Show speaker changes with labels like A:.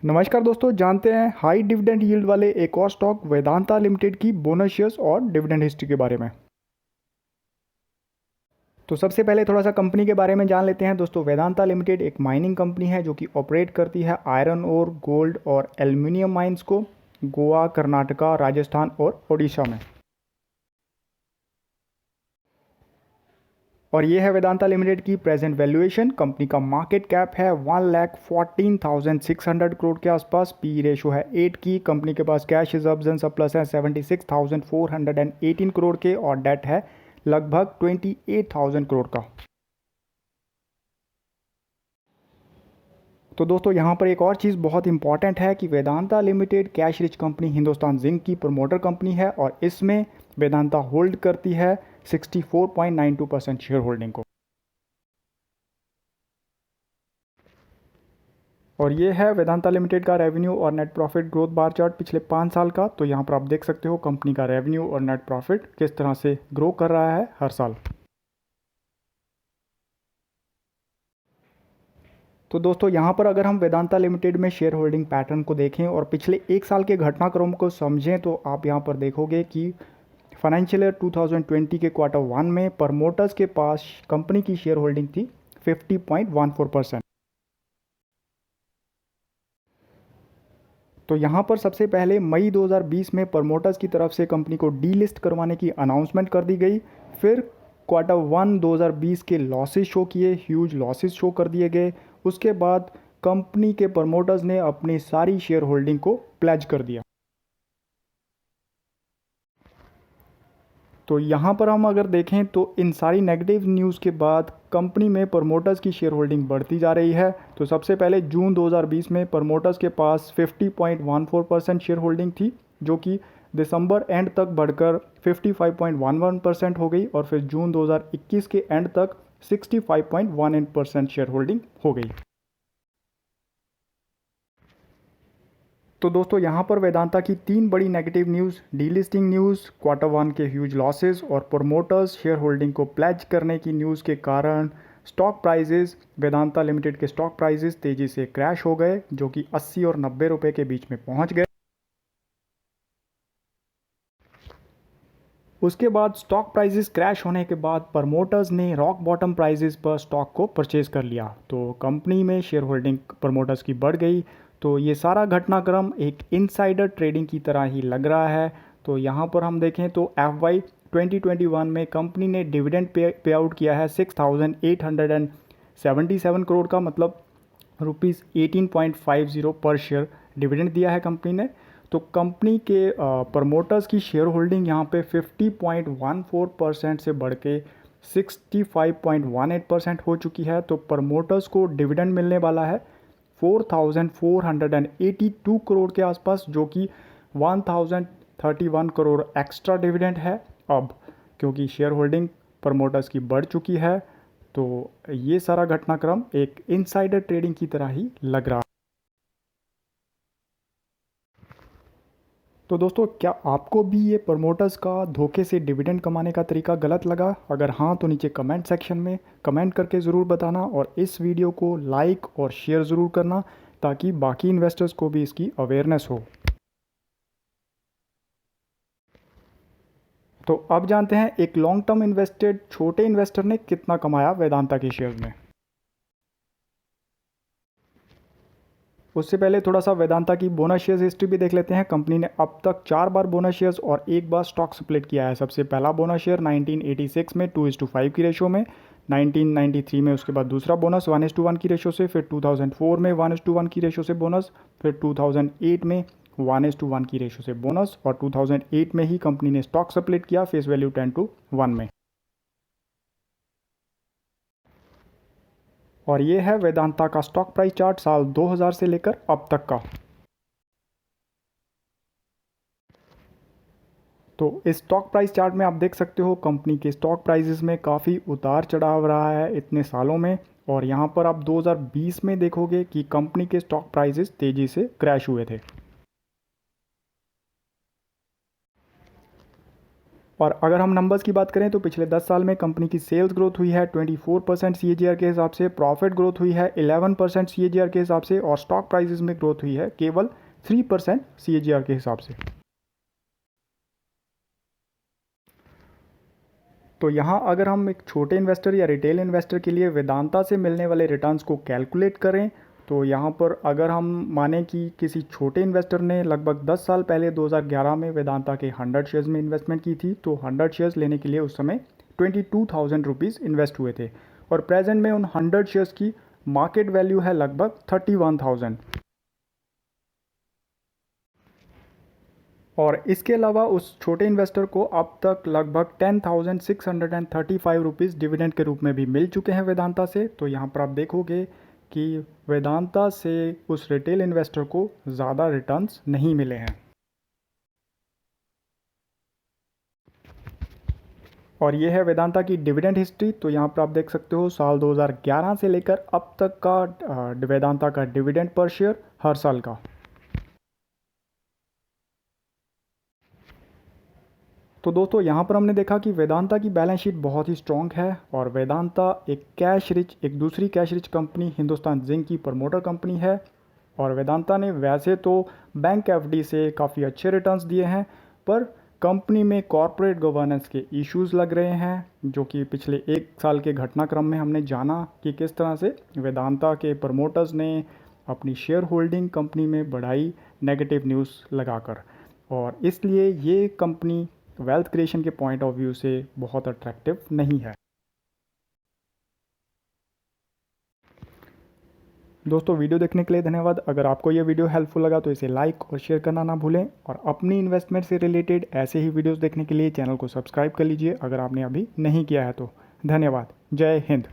A: नमस्कार दोस्तों, जानते हैं हाई डिविडेंड यील्ड वाले एक और स्टॉक वेदांता लिमिटेड की बोनस शेयर्स और डिविडेंड हिस्ट्री के बारे में। तो सबसे पहले थोड़ा सा कंपनी के बारे में जान लेते हैं दोस्तों। वेदांता लिमिटेड एक माइनिंग कंपनी है जो कि ऑपरेट करती है आयरन और गोल्ड और एल्युमिनियम माइंस को गोवा, कर्नाटका, राजस्थान और ओडिशा में। और ये है वेदांता लिमिटेड की प्रेजेंट वैल्यूएशन। कंपनी का मार्केट कैप है 1,14,600 करोड़ के आसपास। पी रेशो है 8 की। कंपनी के पास कैश रिजर्व्स एंड सरप्लस है 76,418 करोड़ के और डेट है लगभग 28,000 करोड़ का। तो दोस्तों यहाँ पर एक और चीज़ बहुत इंपॉर्टेंट है कि Vedanta limited cash rich company Hindustan zinc की प्रमोटर कंपनी है और इसमें वेदांता होल्ड करती है 64.92% शेयर होल्डिंग को। और ये है वेदांता लिमिटेड का रेवेन्यू और net profit growth bar chart पिछले 5 साल का। तो यहाँ पर आप देख सकते हो कंपनी का रेवेन्यू और नेट प्रॉफिट किस तरह से ग्रो कर रहा है हर साल। तो दोस्तों यहाँ पर अगर हम वेदांता लिमिटेड में शेयर होल्डिंग पैटर्न को देखें और पिछले 1 साल के घटनाक्रम को समझें तो आप यहाँ पर देखोगे कि फाइनेंशियल ईयर 2020 के Q1 में प्रमोटर्स के पास कंपनी की शेयर होल्डिंग थी 50.14%। तो यहाँ पर सबसे पहले मई 2020 में प्रमोटर्स की तरफ से कंपनी को डीलिस्ट करवाने की अनाउंसमेंट कर दी गई। फिर Q1 2020 के लॉसेस शो किए, ह्यूज लॉसेस शो कर दिए गए। उसके बाद कंपनी के प्रमोटर्स ने अपनी सारी शेयर होल्डिंग को प्लेज कर दिया। तो यहाँ पर हम अगर देखें तो इन सारी नेगेटिव न्यूज़ के बाद कंपनी में प्रमोटर्स की शेयर होल्डिंग बढ़ती जा रही है। तो सबसे पहले जून 2020 में प्रमोटर्स के पास 50.14% शेयर होल्डिंग थी जो कि दिसंबर एंड तक बढ़कर 55.11% हो गई और फिर जून 2021 के एंड तक 65.18% शेयर होल्डिंग हो गई। तो दोस्तों यहाँ पर वेदांता की 3 बड़ी negative news, delisting news, Q1 के ह्यूज लॉसेस और प्रमोटर्स शेयर होल्डिंग को प्लेज करने की न्यूज़ के कारण स्टॉक प्राइजेस, वेदांता लिमिटेड के स्टॉक प्राइजेस तेज़ी से क्रैश हो गए जो कि 80 और 90 रुपये के बीच में पहुँच गए। उसके बाद स्टॉक प्राइजेस क्रैश होने के बाद प्रमोटर्स ने रॉक बॉटम प्राइजेस पर स्टॉक को परचेज कर लिया। तो कंपनी में शेयर होल्डिंग प्रमोटर्स की बढ़ गई। तो ये सारा घटनाक्रम एक इनसाइडर ट्रेडिंग की तरह ही लग रहा है। तो यहाँ पर हम देखें तो FY 2021 में कंपनी ने डिविडेंड पे आउट किया है 6,877 करोड़ का, मतलब ₹18.50 पर शेयर डिविडेंड दिया है कंपनी ने। तो कंपनी के प्रमोटर्स की शेयर होल्डिंग यहाँ पे 50.14% से बढ़ के 65.18% हो चुकी है। तो प्रमोटर्स को डिविडेंड मिलने वाला है 4,482 करोड़ के आसपास, जो कि 1,031 करोड़ एक्स्ट्रा डिविडेंड है। अब क्योंकि शेयर होल्डिंग प्रमोटर्स की बढ़ चुकी है तो ये सारा घटनाक्रम एक इनसाइडर ट्रेडिंग की तरह ही लग रहा है। तो दोस्तों क्या आपको भी ये प्रमोटर्स का धोखे से डिविडेंड कमाने का तरीका गलत लगा? अगर हाँ तो नीचे कमेंट सेक्शन में कमेंट करके ज़रूर बताना और इस वीडियो को लाइक और शेयर ज़रूर करना ताकि बाकी इन्वेस्टर्स को भी इसकी अवेयरनेस हो। तो अब जानते हैं एक लॉन्ग टर्म इन्वेस्टेड छोटे इन्वेस्टर ने कितना कमाया वेदांता के शेयर्स में। उससे पहले थोड़ा सा वेदांता की बोनस शेयर्स हिस्ट्री भी देख लेते हैं। कंपनी ने अब तक 4 बार बोनस शेयर्स और 1 बार स्टॉक स्प्लिट किया है। सबसे पहला बोनस शेयर 1986 में 2:5 की रेशो में, 1993 में उसके बाद दूसरा बोनस 1:1 की रेशो से, फिर 2004 में 1:1 की रेशो से बोनस, फिर 2008 में 1:1 की रेशो से बोनस और 2008 में ही कंपनी ने स्टॉक स्प्लिट किया फेस वैल्यू 10:1 में। और ये है वेदांता का स्टॉक प्राइस चार्ट साल 2000 से लेकर अब तक का। तो इस स्टॉक प्राइस चार्ट में आप देख सकते हो कंपनी के स्टॉक प्राइसेस में काफ़ी उतार चढ़ाव रहा है इतने सालों में। और यहाँ पर आप 2020 में देखोगे कि कंपनी के स्टॉक प्राइसेस तेज़ी से क्रैश हुए थे। और अगर हम नंबर्स की बात करें तो पिछले 10 साल में कंपनी की सेल्स ग्रोथ हुई है 24% CAGR के हिसाब से, प्रॉफिट ग्रोथ हुई है 11% CAGR के हिसाब से, और स्टॉक प्राइसेस में ग्रोथ हुई है केवल 3% CAGR के हिसाब से। तो यहाँ अगर हम एक छोटे इन्वेस्टर या रिटेल इन्वेस्टर के लिए वेदांता से मिलने वाले रिटर्न्स को कैलकुलेट करें तो यहाँ पर अगर हम माने कि किसी छोटे इन्वेस्टर ने लगभग 10 साल पहले 2011 में वेदांता के 100 शेयर्स में इन्वेस्टमेंट की थी, तो 100 शेयर्स लेने के लिए उस समय 22,000 रुपीज़ इन्वेस्ट हुए थे, और प्रेजेंट में उन 100 शेयर्स की मार्केट वैल्यू है लगभग 31,000। और इसके अलावा उस छोटे इन्वेस्टर को अब तक लगभग 10,635 रुपीज़ डिविडेंड के रूप में भी मिल चुके हैं वेदांता से। तो यहाँ पर आप देखोगे कि वेदांता से उस रिटेल इन्वेस्टर को ज़्यादा रिटर्न्स नहीं मिले हैं। और ये है वेदांता की डिविडेंड हिस्ट्री। तो यहाँ पर आप देख सकते हो साल 2011 से लेकर अब तक का वेदांता का डिविडेंड पर शेयर हर साल का। तो दोस्तों यहाँ पर हमने देखा कि वेदांता की बैलेंस शीट बहुत ही स्ट्रॉन्ग है, और वेदांता एक दूसरी cash rich company Hindustan zinc की प्रमोटर कंपनी है। और वेदांता ने वैसे तो बैंक एफडी से काफ़ी अच्छे रिटर्न्स दिए हैं, पर कंपनी में कॉरपोरेट गवर्नेंस के इश्यूज़ लग रहे हैं, जो कि पिछले 1 साल के घटनाक्रम में हमने जाना कि किस तरह से वेदांता के प्रमोटर्स ने अपनी शेयर होल्डिंग कंपनी में बढ़ाई नेगेटिव न्यूज़ लगाकर, और इसलिए ये कंपनी वेल्थ क्रिएशन के पॉइंट ऑफ व्यू से बहुत अट्रैक्टिव नहीं है। दोस्तों वीडियो देखने के लिए धन्यवाद। अगर आपको ये वीडियो हेल्पफुल लगा तो इसे लाइक और शेयर करना ना भूलें, और अपनी इन्वेस्टमेंट से रिलेटेड ऐसे ही वीडियोस देखने के लिए चैनल को सब्सक्राइब कर लीजिए अगर आपने अभी नहीं किया है तो। धन्यवाद। जय हिंद।